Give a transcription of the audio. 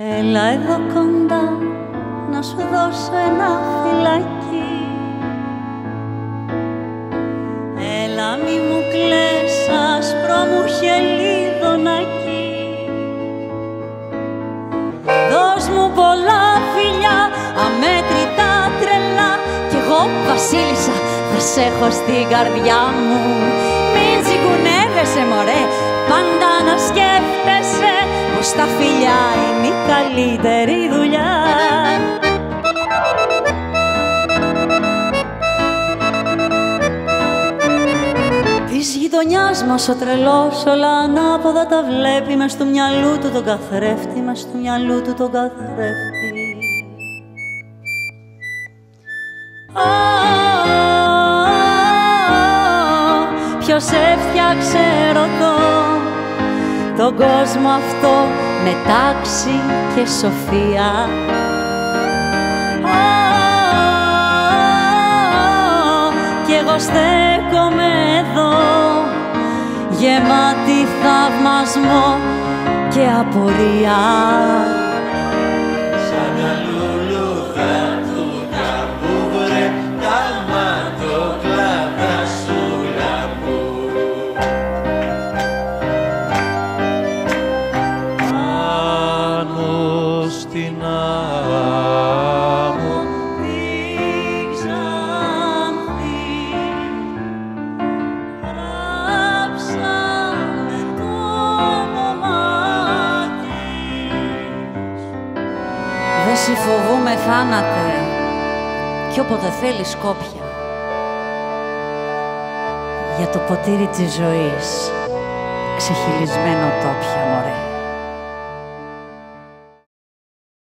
Έλα εδώ κοντά να σου δώσω ένα φυλάκι. Έλα μη μου κλαις, άσπρο μου χελίδωνάκι. Δώσ' μου πολλά φιλιά, αμέτρητα τρελά, κι εγώ βασίλισσα θα σ' έχω στην καρδιά μου. Μην τσιγκουνεύεσαι μωρέ, πάντα να σκέφτεσαι πως τα φιλιά είναι η καλύτερη δουλειά. Της γειτονιάς μας ο τρελός όλα ανάποδα τα βλέπει, μες του μυαλού του τον καθρέφτη, μες του μυαλού του τον καθρέφτη. Ποιος έφτιαξε ρωτώ τον κόσμο αυτό με τάξη και σοφία. Κι εγώ στέκομαι εδώ γεμάτη θαυμασμό και απορία. Σαν τα λουλούδα του καμπούβρε, τα ματοκλάδα σου λαμπού. Πάνω στην άμμο τη Ξάνθη γράψαμε το όνομά της. Δε σε φοβούμαι θάνατε κι όποτε θέλεις κόπια για το ποτήρι της ζωής ξεχυλισμένο τόπια μωρέ.